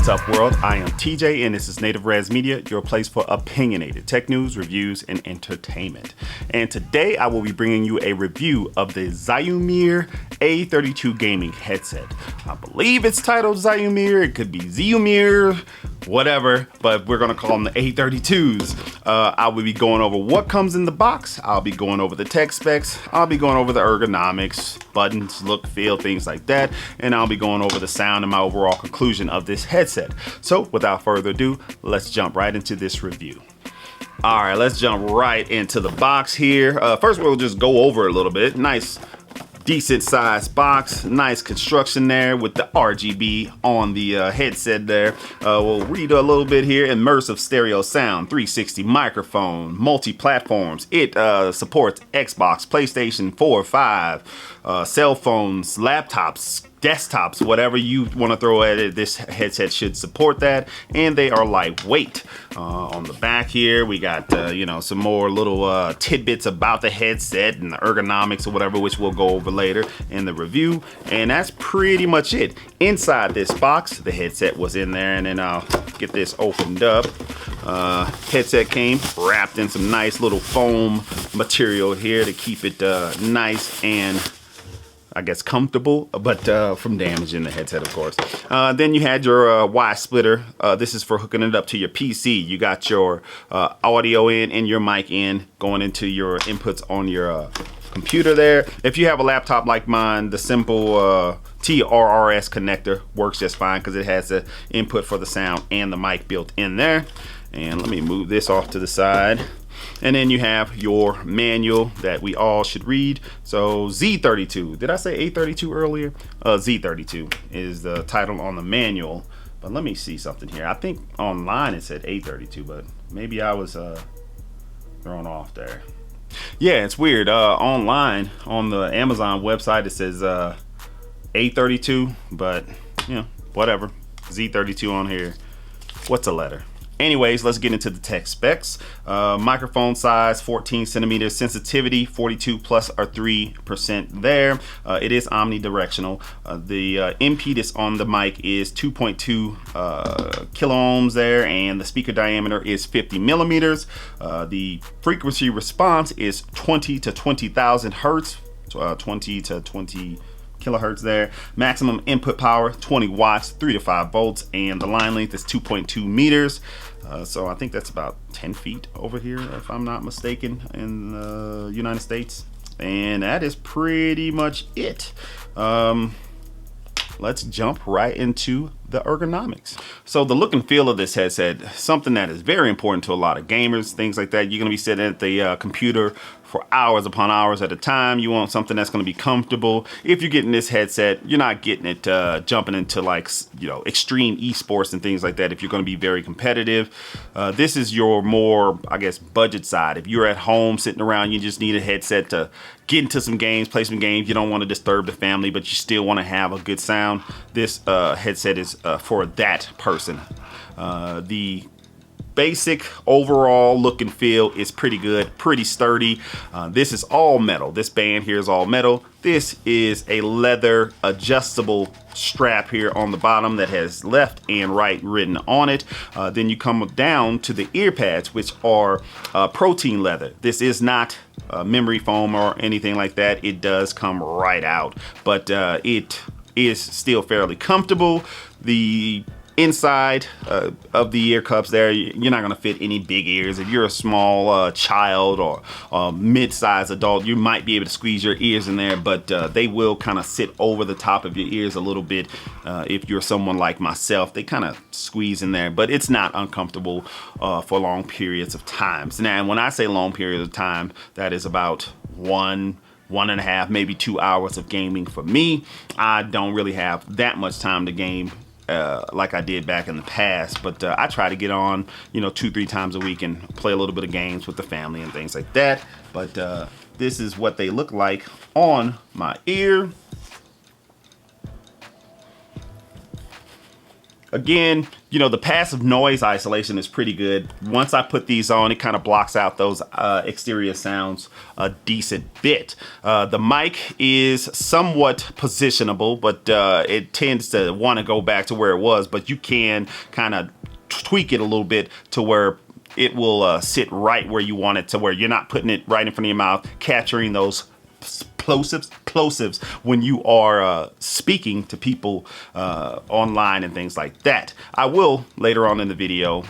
What's up, world? I am TJ, and this is Nativerezmedia, your place for opinionated tech news, reviews, and entertainment. And today I will be bringing you a review of the Ziumier A32 Gaming Headset. I believe it's titled Ziumier. It could be Ziumier, whatever, but we're going to call them the A32s. I will be going over what comes in the box. I'll be going over the tech specs. I'll be going over the ergonomics, buttons, look, feel, things like that. And I'll be going over the sound and my overall conclusion of this headset. So without further ado, let's jump right into this review. All right, let's jump right into the box here. First, we'll just go over a little bit. Nice, decent sized box, nice construction there with the RGB on the headset there. We'll read a little bit here. Immersive stereo sound, 360 microphone, multi-platforms. It supports Xbox, PlayStation 4, 5, cell phones, laptops, desktops, whatever you want to throw at it. This headset should support that, and they are lightweight. On the back here, we got some more little tidbits about the headset and the ergonomics or whatever, which we'll go over later in the review. And that's pretty much it. Inside this box, the headset was in there, and then I'll get this opened up. Headset came wrapped in some nice little foam material here to keep it nice and I guess comfortable, but from damaging the headset, of course. Then you had your Y splitter. This is for hooking it up to your PC. You got your audio in and your mic in, going into your inputs on your computer there. If you have a laptop like mine, the simple TRRS connector works just fine because it has the input for the sound and the mic built in there. And let me move this off to the side. And then you have your manual that we all should read. So Z32, did I say A32 earlier? Z32 is the title on the manual. But let me see something here. I think online it said A32, but maybe I was thrown off there. Yeah, it's weird. Online on the Amazon website it says A32, but whatever. Z32 on here. What's a letter? Anyways, let's get into the tech specs. Microphone size 14 centimeters, sensitivity 42 plus or 3% there. It is omnidirectional. The impedance on the mic is 2.2 kilo ohms there, and the speaker diameter is 50 millimeters. The frequency response is 20 to 20,000 hertz, 20 to 20 kilohertz there. Maximum input power 20 watts, 3 to 5 volts, and the line length is 2.2 meters. So I think that's about 10 feet over here, if I'm not mistaken, in the United States. And that is pretty much it. Let's jump right into the ergonomics. So the look and feel of this headset, something that is very important to a lot of gamers, things like that. You're going to be sitting at the computer for hours upon hours at a time. You want something that's going to be comfortable. If you're getting this headset, you're not getting it jumping into like extreme esports and things like that. If you're going to be very competitive, this is your more, I guess, budget side. If you're at home sitting around, you just need a headset to get into some games, play some games. You don't want to disturb the family, but you still want to have a good sound. This headset is for that person. The basic overall look and feel is pretty good, pretty sturdy. This is all metal. This band here is all metal. This is a leather adjustable strap here on the bottom that has left and right written on it. Then you come down to the ear pads, which are protein leather. This is not memory foam or anything like that. It does come right out, but it is still fairly comfortable. The inside of the ear cups there, you're not going to fit any big ears. If you're a small child or mid-sized adult, you might be able to squeeze your ears in there, but they will kind of sit over the top of your ears a little bit. If you're someone like myself, they kind of squeeze in there, but it's not uncomfortable for long periods of time. So now when I say long periods of time, that is about 1.5, maybe 2 hours of gaming for me. I don't really have that much time to game like I did back in the past, but I try to get on 2-3 times a week and play a little bit of games with the family and things like that. But this is what they look like on my ear. Again, you know, the passive noise isolation is pretty good. Once I put these on, it kind of blocks out those exterior sounds a decent bit. The mic is somewhat positionable, but it tends to want to go back to where it was, but you can kind of tweak it a little bit to where it will sit right where you want it, to where you're not putting it right in front of your mouth, capturing those plosives when you are speaking to people online and things like that. I will later on in the video,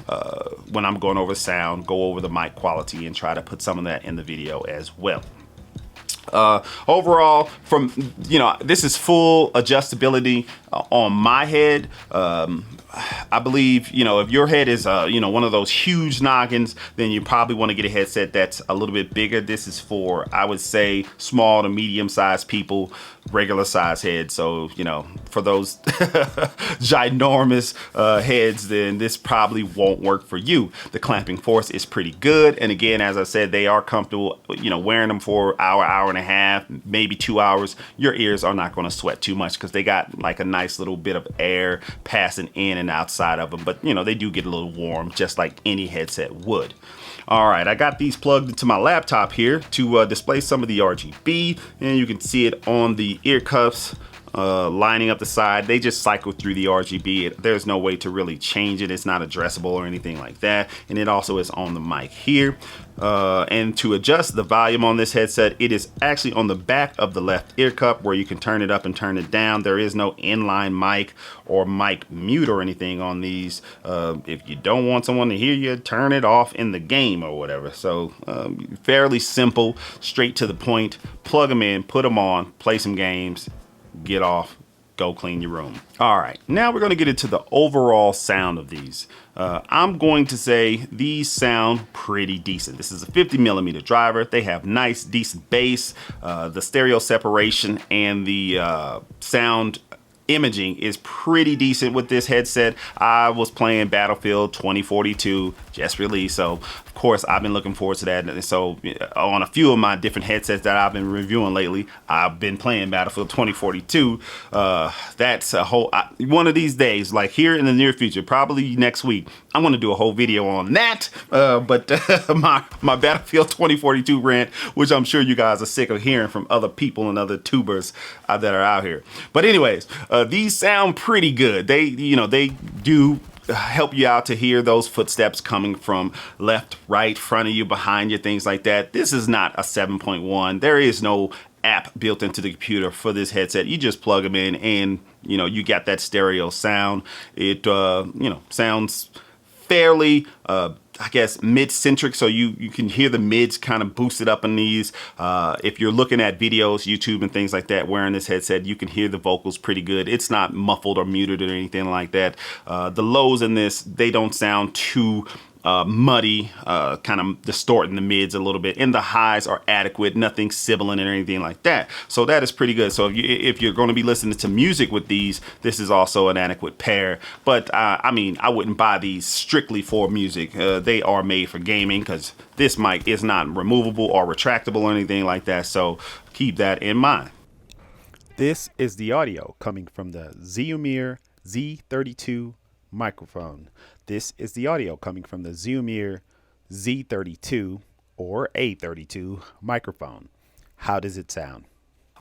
when I'm going over sound, go over the mic quality and try to put some of that in the video as well. Overall, from, you know, this is full adjustability on my head. I believe, you know, if your head is, you know, one of those huge noggins, then you probably want to get a headset that's a little bit bigger. This is for, I would say, small to medium sized people, regular size heads. So, you know, for those ginormous heads, then this probably won't work for you. The clamping force is pretty good. And again, as I said, they are comfortable, you know, wearing them for hour and a half, maybe 2 hours. Your ears are not going to sweat too much because they got like a nice little bit of air passing in and outside of them. But, you know, they do get a little warm, just like any headset would. All right, I got these plugged into my laptop here to display some of the RGB, and you can see it on the ear cuffs lining up the side. They just cycle through the RGB. There's no way to really change it. It's not addressable or anything like that. And it also is on the mic here. And to adjust the volume on this headset, it is actually on the back of the left ear cup where you can turn it up and turn it down. There is no inline mic or mic mute or anything on these. If you don't want someone to hear you, turn it off in the game or whatever. So fairly simple, straight to the point. Plug them in, put them on, play some games, get off, go clean your room. All right, now we're going to get into the overall sound of these. I'm going to say these sound pretty decent. This is a 50mm driver. They have nice, decent bass. The stereo separation and the sound imaging is pretty decent with this headset. I was playing Battlefield 2042 just released, so of course I've been looking forward to that. And so on a few of my different headsets that I've been reviewing lately, I've been playing Battlefield 2042. That's a whole one of these days, like here in the near future, probably next week, I'm going to do a whole video on that. But my Battlefield 2042 rant, which I'm sure you guys are sick of hearing from other people and other tubers that are out here. But anyways, these sound pretty good. They, you know, they do help you out to hear those footsteps coming from left, right, front of you, behind you, things like that. This is not a 7.1. There is no app built into the computer for this headset. You just plug them in and, you know, you got that stereo sound. It, you know, sounds fairly, I guess, mid-centric, so you can hear the mids kind of boosted up in these. If you're looking at videos, YouTube and things like that, wearing this headset, you can hear the vocals pretty good. It's not muffled or muted or anything like that. The lows in this, they don't sound too muddy, kind of distorting the mids a little bit, and the highs are adequate, nothing sibilant or anything like that. So that is pretty good. So if you're going to be listening to music with these, this is also an adequate pair. But I mean, I wouldn't buy these strictly for music. They are made for gaming because this mic is not removable or retractable or anything like that. So keep that in mind. This is the audio coming from the Ziumier Z32 microphone. This is the audio coming from the Ziumier Z32 or A32 microphone. How does it sound?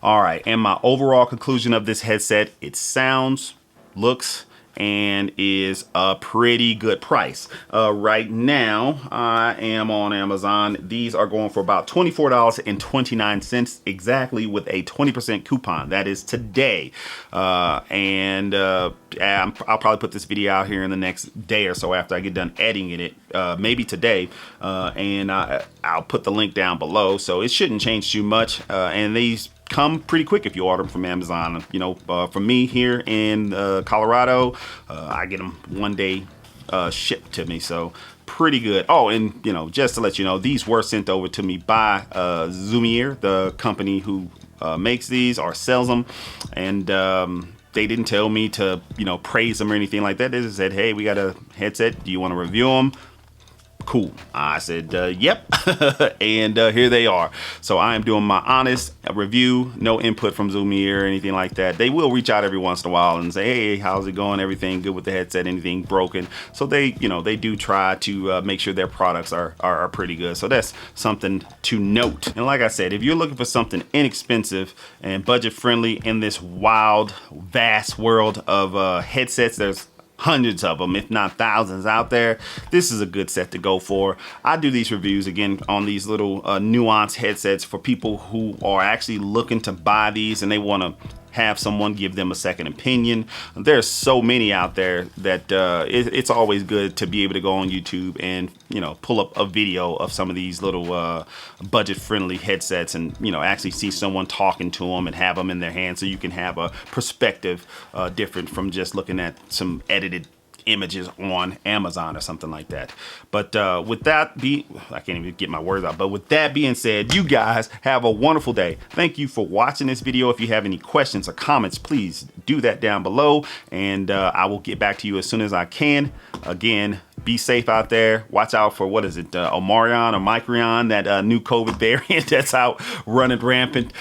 All right, and my overall conclusion of this headset, it sounds, looks, and is a pretty good price. Right now, I am on Amazon. These are going for about $24.29 exactly with a 20% coupon. That is today. I'll probably put this video out here in the next day or so after I get done editing it, maybe today. And I'll put the link down below. So it shouldn't change too much. And these come pretty quick if you order them from Amazon. You know, from me here in Colorado, I get them one day shipped to me, so pretty good. Oh, and you know, just to let you know, these were sent over to me by Ziumier, the company who makes these or sells them, and they didn't tell me to, you know, praise them or anything like that. They just said, hey, we got a headset, do you want to review them? Cool. I said, yep. And here they are. So I am doing my honest review, no input from Ziumier or anything like that. They will reach out every once in a while and say, hey, how's it going? Everything good with the headset? Anything broken? So they, they do try to make sure their products are pretty good. So that's something to note. And like I said, if you're looking for something inexpensive and budget friendly in this wild, vast world of headsets, there's hundreds of them, if not thousands out there. This is a good set to go for. I do these reviews again on these little nuanced headsets for people who are actually looking to buy these and they want to have someone give them a second opinion. There's so many out there that it's always good to be able to go on YouTube and pull up a video of some of these little budget-friendly headsets and actually see someone talking to them and have them in their hands, so you can have a perspective different from just looking at some edited images on Amazon or something like that. But with that I can't even get my words out. But with that being said, you guys have a wonderful day. Thank you for watching this video. If you have any questions or comments, please do that down below, and I will get back to you as soon as I can. Again, be safe out there. Watch out for, what is it, Omicron or Micron, that new COVID variant that's out running rampant.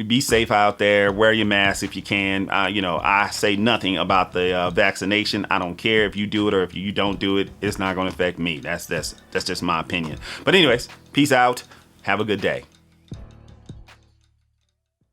Be safe out there. Wear your mask if you can. I say nothing about the vaccination. I don't care if you do it or if you don't do it. It's not going to affect me. That's just my opinion. But anyways, peace out. Have a good day.